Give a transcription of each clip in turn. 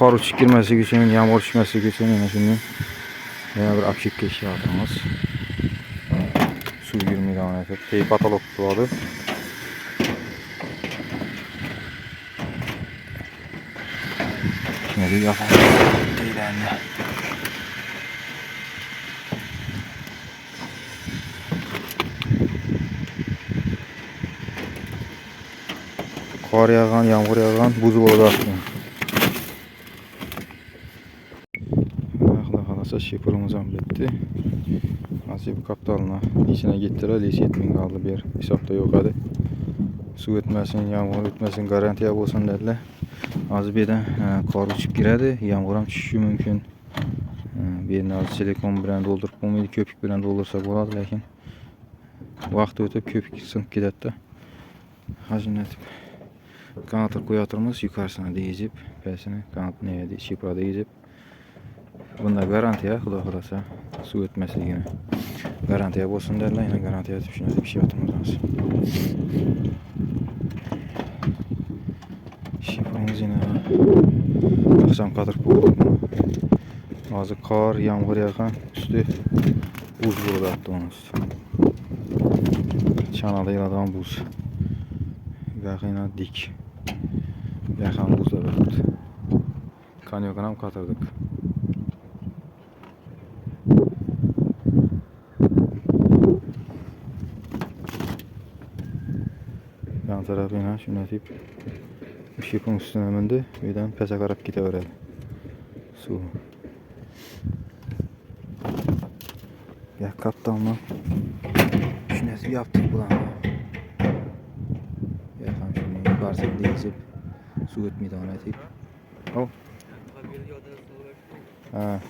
kar uçup girmesi için, yağmur düşmesi için yine şimdi yana bir apşik işi atırmız. Su girmeyi devam edip. Teyip atalok doğadı. Şimdi de yapalım. Teylerini. Kar yağan, yağmur yağan, buz oldu aslında. Halasa şifrımızdan bitti. Nasip kaptalına içine gittiler. Lise etmeyin kaldı bir hesapta yok hadi. Su etmesin, yağmur etmesin, garantiye olsun dediler. Az bir de kar uçup giredi, yağmuram düşüşü mümkün. Birini az silikon bilen doldurup bulmaydı, köpük bilen doldursak oladı, lakin vaqt ötüp köpük sınıp gidetti. Hacim etip kanatır koyatırmız, yukarısına değizip, pesini kanat neydi, şifra değizip. Bunda garantiye, Xudo xolasa su etmesi yine. Garantiye olsun derler, yine garantiye düşünüyoruz bir şey atmamız lazım. Şiframız yine akşam kadar bulduk mu? Azı kar, yağmur yağan, üstü buz burada attı onun üstü. Çanalı yaladan buz. Yaxına dik. Yaxan buz da bıraktı. Kanyokana katırdık. Yan tarafıyla şunu atayım. Şifın üstüne mindi. Birden pes akarak gidiyor. Su. Ya kaptanla şunu yaptık bulan. Yaxan şunu yukarısı değizip su etmeyi devam atayım. O. Ha.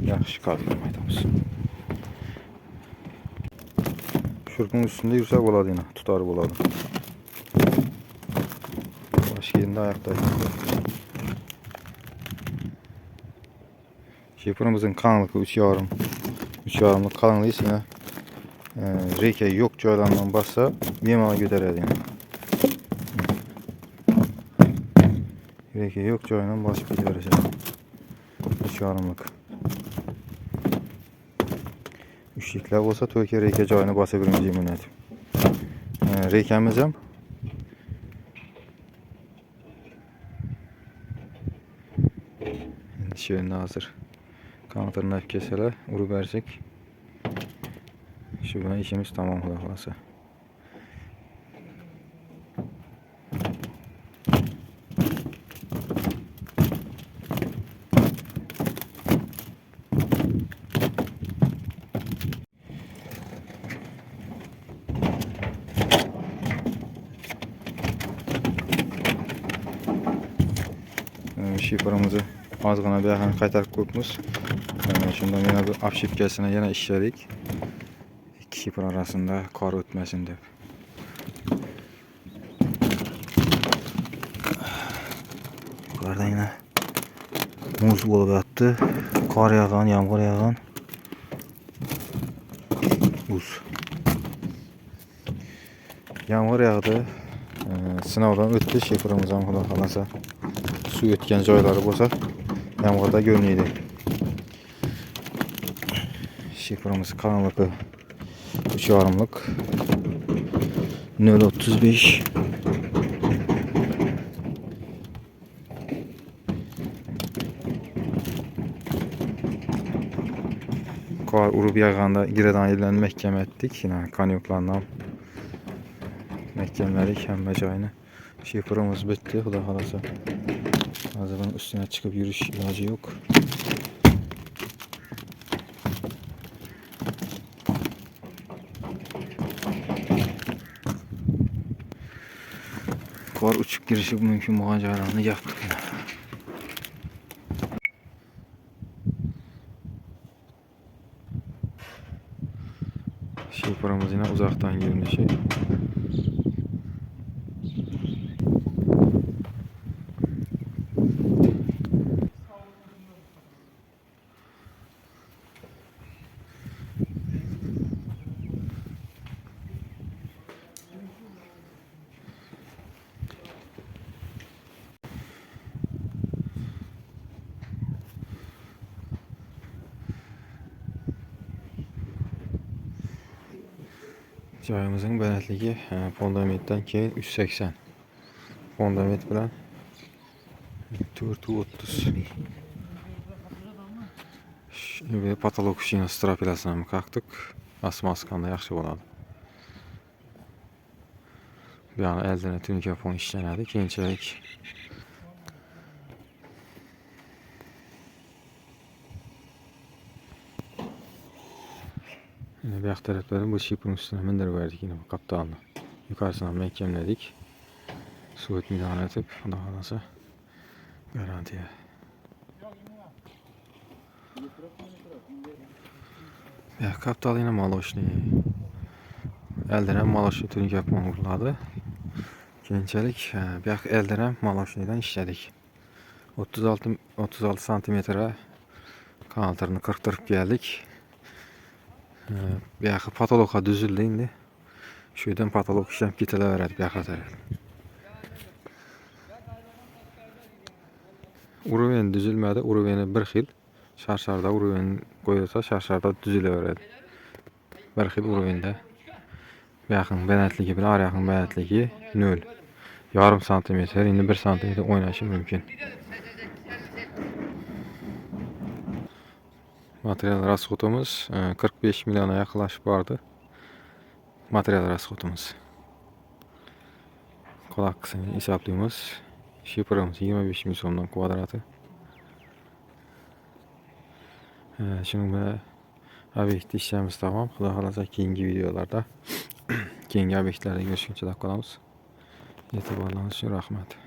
Yaxşı qaldırmaydımız. Şurkun üstünde yüksek oladı yine. Tutarı oladı. Başka yerinde ayaktaydı. Şifrımızın kalınlığı 3 yarım. 3 yarımlık kalınlığı yine reke yok joylarından bassa yemeğe götüredi yine. Reke yok joyla basıp gidiyoruz. 3 yarımlık. Üçlükler olsa Türkiye reke joyuna basabileceğim minnet. Rekemiz hem şöyle hazır. Kanatlarını keseler, uru versek. Şu buna işimiz tamam olası. Şifrımızı az gana bir yakın kaytarıp koymuş. Şundan yine bir af şifresine yine işledik. İki şifre arasında kar ötmesin diye. Yukarıdan yine muz olup attı. Kar yağan, yağmur yağan. Buz. Yağmur yağdı. Sınavdan öttü şifremizden halasa. Su ötken joyları olsa yağmurda görünüyordu. Şifremiz kalınlığı 3 yarımlık 0.35 kar urup yağanda girədən ilən məhkəmə etdik. Yine kanyoklarla məhkəmlərik hem məcayını. Şifremiz bitti. Xuda xalasa. Azabın üstüne çıkıp yürüyüş ilacı yok. Kar uçup girişi mümkün muhacalarını yaptık. Şifremiz yine uzaktan girmişi. Joyimizin balandligi fundamentdan keyin 380. Fundament bilan 430. Şimdi patolog işini strapilasini kaktık. Asmaskanda yaxshi bo'ladi. Bu yana eldene tunika fon işlenadi. Keyinchalik yine bir tarafları bu şipin üstüne mindirib verdik yine bu kaptanını. Yukarısına mehkemledik. Su etmeden etip ondan kalasa garantiye. Ya kaptan yine maloşni. Elden maloşni tunika fon kuruladı. Keyinchalik bir elden maloşnidan işledik. 36 santimetre kanallarını kırptırıp geldik. Bir yakı patologa düzüldü indi. Şu yüzden patolog işlem kitele verdi bir yakı taraf. Uruven düzülmedi. Uruveni bir xil. Şarşarda uruven koyulsa şarşarda düzüle verdi. Bir xil uruvende. Bir yakın benetligi bilen yakın benetligi 0. Yarım santimetre, indi 1 santimetre oynaşı mümkün. Material rashodumuz 45 milyona yaklaşık vardı. Material rashodumuz. Kolak kısmını hesaplıyoruz. Şifremiz 25 bin somdan kvadratı. Şimdi böyle obyekt işlemimiz tamam. Xudo xolasa keyingi videolarda keyingi obyektlerde görüşünce de kalamiz. E'tiborlaringiz uchun rahmat.